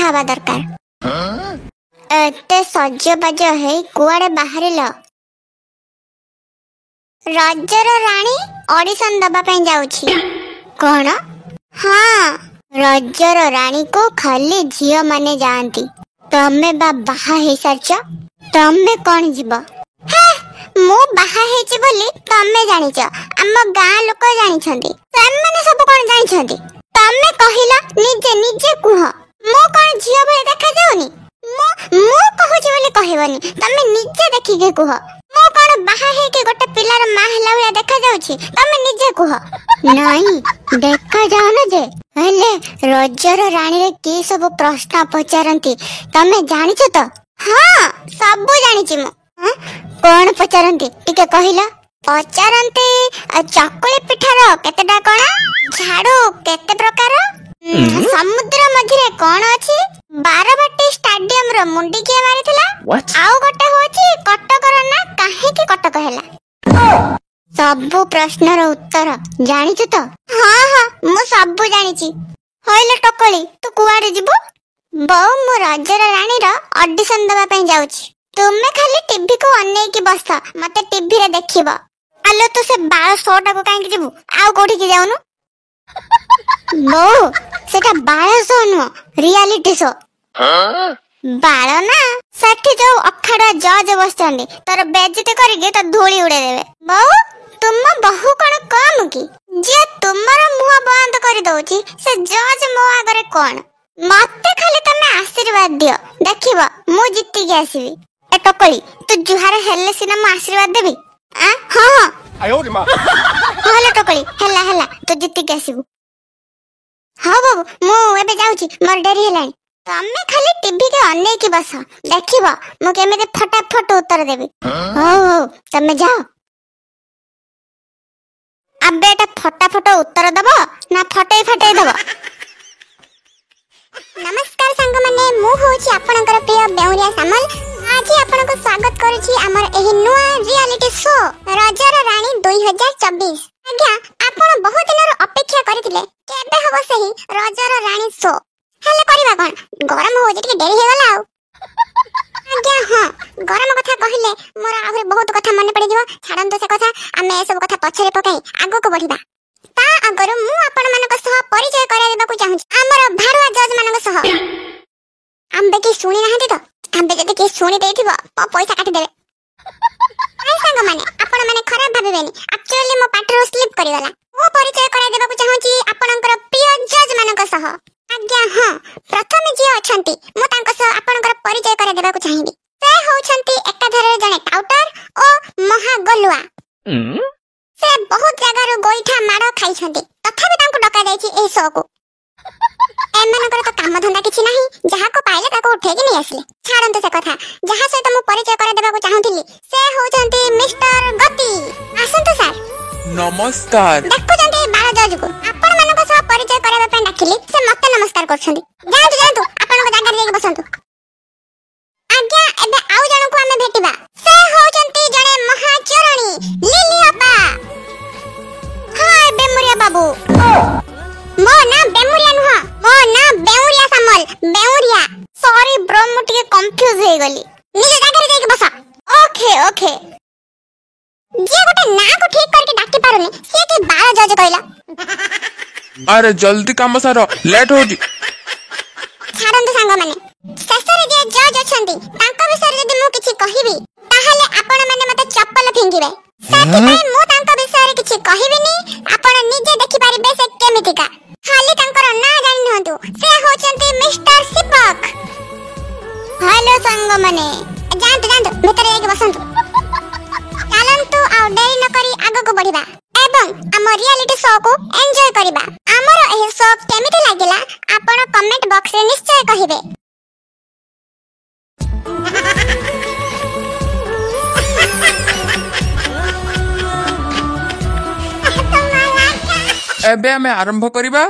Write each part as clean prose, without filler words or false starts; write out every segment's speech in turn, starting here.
देखा हवा दरकार। एते सजबाज है कुआड़े बाहरिल? रजर राणी ऑडिशन दबा पे जाउछि। कौन? हाँ, रजर राणी को खाली झियो माने जानती। तमे बाहा हे सारछ, तमे कौन जीव? मु बाहा हेछि बोली तमे जानिछ, आम गाँ लोक जानिछंती, तमे सब कौन जानिछंती? तमे कहिला निजे निजे कुह, मु कौन झियो भले देखा जाउनी? मु कहूछि बोली कहबनी, तमे निजे देखि के कुह। मु कौन बाहा हे के गोटे पिलार मां हला भले देखा जाउछि? तमे निजे कुह। नहीं देखा जाओ न जे, हेले रजर राणी रे की सब प्रश्न पचारंती तमे जानिछ तो? हाँ, सब जानिछि मु। कौन पचारंती टिके कहिला? पचारंती चकुली पिठार केतेटा कणा, झाड़ू केते प्रकार, समुद्र मझिरे कौन अछि, बारबाटी स्टेडियम रो मुंडी के मारिथिला, आउ गोटे होछि कटकर ना काहे की कटक हैला। सबु प्रश्न रो उत्तर जानिछु तो? हाँ हाँ, मु सबु जानिछि। होइले टकली तू कुआडे जिवो? बौ मु रजर राणी रो ऑडिशन दबा पे जाउछि। तुमे खाली टीवी को अनै की बस, मते टीवी रे देखिबो। आलो तो से बाळ शो टा को काहे जिवु, आउ कोठी की जाउनु? बौ सेटा बाळ शो नु, रियलिटी शो। बाळ ना सेठी जो अखाड़ा जज बसचंदी, तोर बेइज्जती करके तो धूली उड़े देबे। बौ तुम बहु कण कम की जे तुमरा मुह बंद कर दउची, से जज मो आगरे कोन? मते खाली तमे आशीर्वाद दियो, देखिबो मु जित्ती के आसीबी। ए टकली तू जुहार हेले सिना मु आशीर्वाद देबी? हां हां आयो रे मां। हेले टकली हेला हेला तू जित्ती के आसीबू। हां बाबू मु एबे जाउची, मोर डेरी हेलानी। तमे खाली टीवी के अनै की बस, देखिबो मु केमिते फटाफट उत्तर देबी। हो तमे जाओ। अब बेटा फटाफट उत्तर दबो ना फटे फटे दबो? नमस्कार सांग माने, मु होची आपनकर प्रिय बेउरिया सामल। आज आपन को स्वागत करूची हमर एही नुआ रियलिटी शो रजर राणी 2024। आज्ञा आपन बहुत दिन अपेक्षा करथिले केबे हबो सही रजर राणी शो। हेले करबा कोन, गरम हो जे डेरी हे गला। आज्ञा हां, गरम कथा कहिले मोर आहुरी बहुत कथा मन पड़ि जिवो। छाड़न तो से कथा, आमे ए सब कथा पछरे पकाई आगो को बढ़िबा। ता अगर मु आपन मानक सह परिचय करा देबा को चाहू हमर भारुआ जज मानक सह। आंबे की सुनी नाहंती तो, आंबे जदि की सुनी देथिबो पैसा काटी देबे। आइ संग माने आपन माने खराब भाबिबेनी, एक्चुअली मो पाठरो स्लिप करि गला। मु परिचय करा देबा को चाहूची आपनकर प्रिय जज मानक सह। आज्ञा हां, प्रथम जे अछंती मु तांक सह आपनकर परिचय करा देबा को चाहेबी। से होछंती एकाधरे जने टाउटर ओ महागलुआ। से बहुत जगह रो गोइठा मारो खाइ छंती, तथापि तांको डका जायछि ए शो को। एमानकर तो काम धंदा किछि नाही, जहा को पाइले ताको उठे के नै आसले। छाड़न तो से कथा, जहा सहित मु परिचय करा देबा को चाहूतिली से होछंती मिस्टर गति। आसंतु सर। नमस्कार। देखु जंती बाळ जज को आपन मानक सह परिचय कराबा पे डाकिली, से मते नमस्कार करछंती। जांतु आपन को जागा रे बसंतु। आज्ञा एबे आउ जण को हमें भेटिबा। से होछंती जणे महाचरणी लिली अपा। हाय बेमुरिया बाबू। मो ना बेमुरिया नुह, मो ना बेउरिया सामल, बेउरिया। सॉरी ब्रो, मु टिके कंफ्यूज हे गली। निजे जागा रे बस। Okay okay. जे गोटे ना को ठीक करके डाकी पारुनी, से के बाळ जज कइला। अरे जल्दी काम सारो, लेट हो जी। छाड़न तो सांग माने, शेषरे जे जज अछंती तांका विषय यदि मु किछि कहिबी, ताहाले आपण माने मते चप्पल फिंगिबे। सेति मु तांका विषय किछि कहिबिनी, आपण निजे देखि पारिबे से केमितिका। खाली तांकर ना जानि नहंतु, से होचंती मिस्टर सिपक। हेलो संग माने, जांतु भितर एक बसंतु। चलंतु आ देरी न करी आगो को बढ़िबा एवं हम रियलिटी शो को एन्जॉय करिबा। हमर एही शो केमिति लागिला आपण कमेंट बॉक्स रे निश्चय कहिबे। एबे हमें आरंभ करिबा।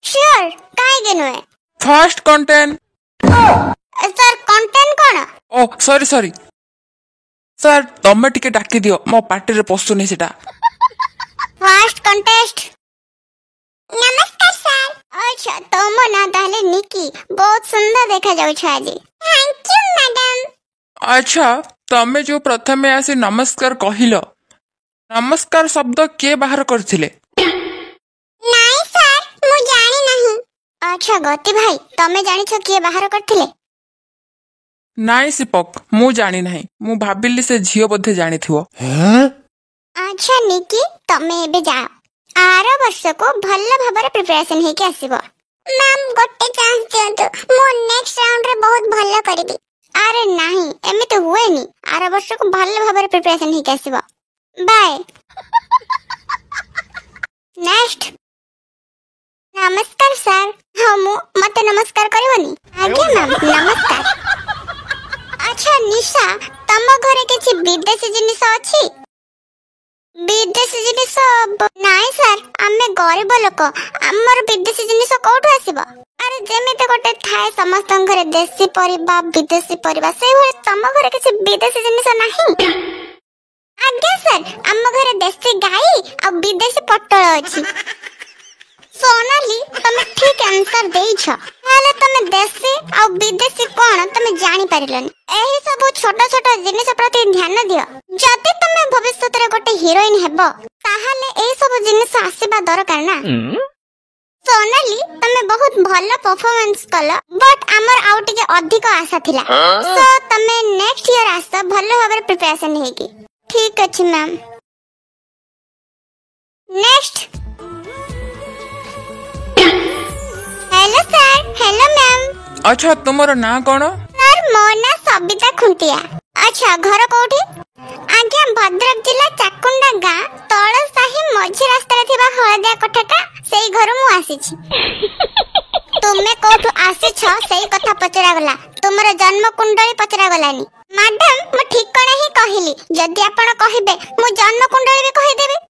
श्योर, काहे गेनुए। First content. सर कंटेंट कोन? ओ सॉरी सर, तमे टिके डाकी दियो, मो पार्टी रे पसुनी सेटा। First contest. नमस्कार सर, अच्छा तुम ना ताले निकी बहुत सुंदर देखा जाउछ आज। Thank you madam. अच्छा तमे जो प्रथमे आसी नमस्कार कहिलो नमस्कार शब्द किए बाहर करथिले? नहीं सर मु जानी नहीं। अच्छा गति भाई तमे जानिछ किए बाहर करथिले? नाई सिपक मु जानी नहीं मु भाबिली से झियो बोधे जानिथिवो। अच्छा निकी तमे एबे जाओ आर वर्ष को भल्ल भाबरे प्रिपरेशन हे के आसीबो। मैम गोटे चांस दियंतु मो नेक्स्ट राउंड रे बहुत भल्ल करबी। अरे नहीं एमे तो हुए नी आर वर्ष को भल्ल भाबरे प्रिपरेशन हे के आसीबो। बाय। नेक्स्ट नमस्कार सर। हाँ मु मते नमस्कार करबनी? आज्ञा मैम नमस्कार। अच्छा निशा तम घरे किछि विदेशी जिनिस अछि? विदेशी जिनिस नाइ सर आमे गरीब लोक हमर विदेशी जिनिस कोठु आसीबो? अरे जेमेते गोटे थाए समस्त घरे देशी परिबा विदेशी परिबा सेइ होय तम घरे किछि विदेशी जिनिस नाही? आज्ञा सर हम घरे देशी गाई आ विदेशी पटल अछि। सोनाली तमे ठीक आंसर देइछ। हाले तमे देशी आ विदेशी कोन तमे जानि परिलनी। एही सब छोट छोट जिनिस प्रति ध्यान दियो। जदि तमे भविष्य रे गोटे हीरोइन हेबो ताहाले एही सब जिनिस आसीबा दरकार ना। सोनाली तमे बहुत भलो परफॉर्मेंस कलो बट हमर आउट के अधिक आशा थिला। सो तमे नेक्स्ट ईयर आसा भलो भाबरे प्रिपरेशन हेगी। ठीक अछि ma'am. Next hello sir. Hello ma'am. अच्छा तुमर ना कोन? सर मो ना सबिता खुंटिया। अच्छा घर कोठी? आज्ञा भद्रक जिला चाकुंडा गां तळ साही मझी रास्ता रे थिबा हळदिया कोठाटा सेई घर मु आसीछि। तुमे कोठु आसीछ सेई कथा पचरा गला तुमर जन्म कुंडली पचरा गलानी। मैडम मु ठिकणा ही कहिली जदि आपण कहिबे मु जन्म कुंडली भी कहि देबे।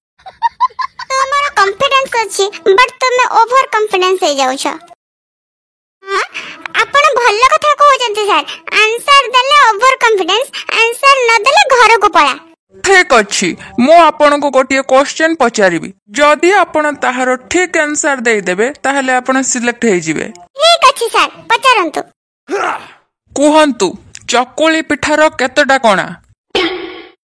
तुमर कॉन्फिडेंस अछि बट तुमे ओवर कॉन्फिडेंस हे जाउछ। आपण भल्ल कथा कहउचंती सर आंसर देले ओवर कॉन्फिडेंस आंसर न देले घर को पळा। ठीक अछि मु आपन को गोटिए क्वेश्चन पचारिबी जदि आपण ताहार ठीक आंसर देई देबे ताहले आपण सिलेक्ट हे जिवे। ठीक अछि सर पचारंतु। कुहंतु चकुली पिठार केतेटा कोणा?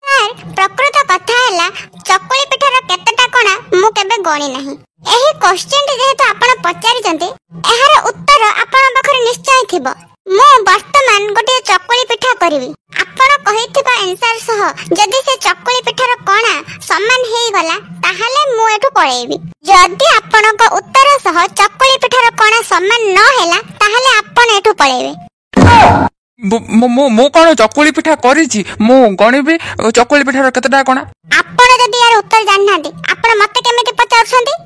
सर प्रकृत कथा हैला चकुली पिठार केतेटा कोणा मु केबे गणी नाही। एही क्वेश्चन जेहेतु आपण पचारिचंती एहार उत्तर आपण बखरे निश्चय थिबो। मु वर्तमान गोटे चकुली पिठा करिवि। आपण कहिथिबा आंसर सह जदि से चकुली पिठार कोणा समान हेई गला ताहाले मु एठु पळेइबि। जदि आपण को उत्तर सह चकुली पिठार कोणा समान न हेला ताहाले आपण एठु पळेइबे। मु कोन चकुली पिठा करिछि मु गणिबी चकुली पिठार केतेटा कोणा? आपण जदि यार उत्तर जाननांती आपण मते केमिति पचारछंती?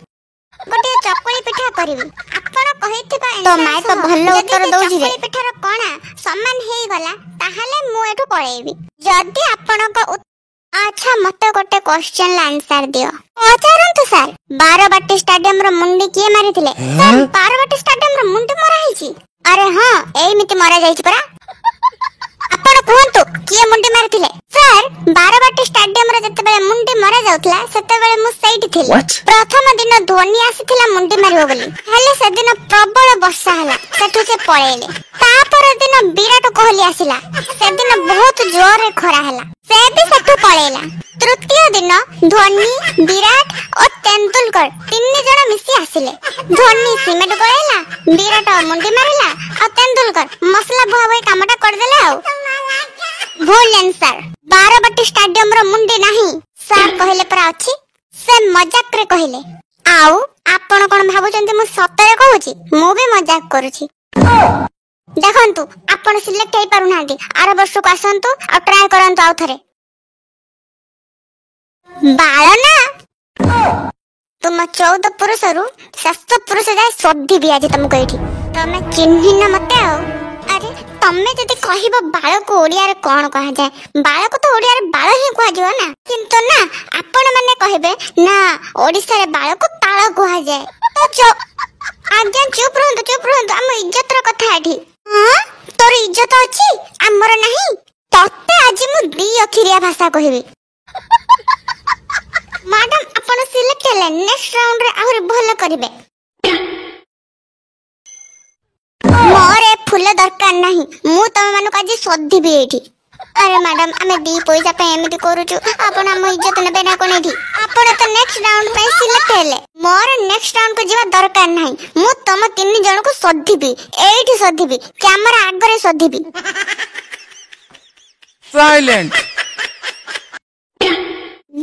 गोटे चकुली पिठा करिवि। आपण कहिथिबा तो माय तो भल्लो उत्तर दउछि रे। चकुली पिठार कोणा समान हेई गला ताहाले मु एठु पळेइबि। जदि आपण को अच्छा मते गोटे क्वेश्चन आंसर दियो। पचारंतु सर 12 स्टेडियम रो मुंडी किए मारिथिले? सर 12 स्टेडियम रो मुंडी मरा हिची? अरे हां एई मिति मरा जाईछि परा। आपण कहंतु किए मुंडी मारिथिले? सर 12 स्टेडियम रे जते बेले मुंडी मरा जाउतला सेते बेले मु सेइट थिले। प्रथम दिन धोनी आसीथिला मुंडी मारियो बोली हेले से दिन प्रबल वर्षा हला सेठु से पळेले। तापर दिन विराट कोहली आसीला से दिन बहुत जोर रे खरा हला से भी सेठु पळेला। तृतीय दिन धोनी विराट और तेंदुलकर तीन जण मिसी आसीले। धोनी सीमेंट गळेला विराट मुंडी मारिला और तेंदुलकर मसला भावे कामटा कर देला। भूल आंसर 12 स्टेडियम रो मुंडी नाही सर कहले पर अछि से मजाक रे कहले। आउ आपण कोन भाबुचंती मु सतरे कहूची मु भी मजाक करूची। देखंतु आपण सिलेक्ट हे पारु नांती आर वर्ष को आसंतु आ ट्राई करंतु आउ थरे। बाळ ना तुम 14 पुरुष रु 7 पुरुष जाय सोधी भी आज तुम कहिठी तमे चिन्हि न मते आ। अरे तमे जदि कहिबो बाळ को ओडिया रे कोन कहा जाय बाळ को तो ओडिया रे बाळ ही कहा जिवो ना किंतु ना आपण माने कहिबे ना ओडिसा रे बाळ को ताळ कहा जाय। तो आज्ञा चुप रहंतु हम इज्जत रो कथा आठी। हां तोर इज्जत अछि हमर नाही तते आज मु दी अखिरिया भाषा कहिबी। मैडम आपण सिलेक्ट हेले नेक्स्ट राउंड रे आहुर भलो करिवे। फुल दरकार नहीं मु तम मानक आज सधिबी एठी अरे मैडम आमे दी पैसा पे एमिति करूछु आपण हम इज्जत नेबे ना कोन एठी आपण तो नेक्स्ट राउंड पे सिलेक्ट हेले मोर नेक्स्ट राउंड को जीवा दरकार नहीं मु तम तीन जन को सधिबी एठी सधिबी कैमरा आगरे सधिबी साइलेंट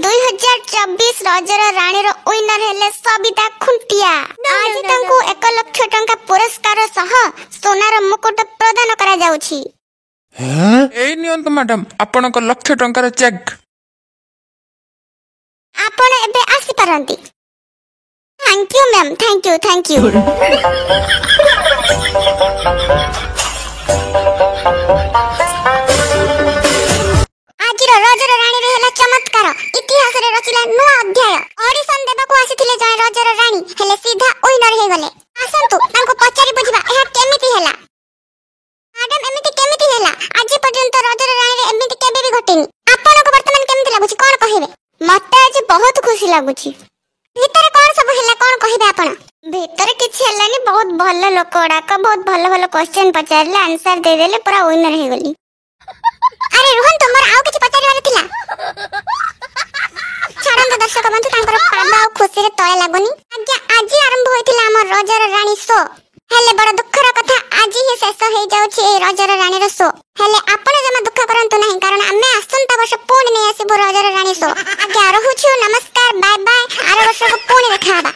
2024 रजर रानी रो विनर हेले सबिता खुंटिया आज तांको 1 लाख टंका पुरस्कार सह सोनार मुकुट प्रदान करा जाउछि एई नियंतु मैडम आपण को लक्ष टंकार चेक आपण एबे आसी पारंती thank you ma'am thank you आज रजर रानी रे हेला चमत्कार इतिहास रे रचिला नुआ अध्याय ऑडिशन देबाको आसीथिले जय रजर रानी हेले सीधा विनर हे गले आसंतु तांको पचारि बुझिबा एहा केमिति हेला मैडम एमिति केमिति हेला आज पर्यंत रजर रानी रे एमिति केबे भी घटेनी आपण को वर्तमान केमिति लागुची कोन कहिबे मते आज बहुत खुशी लागुची भीतर कोन सब हेला कोन कहिबे आपण भीतर किछ हेलानी बहुत भल लोकडाक बहुत भल भल क्वेश्चन पचारले आंसर दे देले पूरा विनर हे गली अरे रोहन तुमर आउ किछ पचारि वाला थिला छाड़न दर्शक बंधु तांकर पाद आ खुशी रे तळे लागुनी आज आरंभ होइथिला हमर रजर रानी शो हेले बड़ दुखर कथा आज ही शेष हो जाउछि ए रजर रानी रो शो हेले आपण जमा दुख करंतु नहीं कारण आमे आसंता वर्ष पुणी नै आसीबो रजर रानी शो आज्ञा रहुछु नमस्कार बाय बाय आर वर्ष को पुणी देखाबा।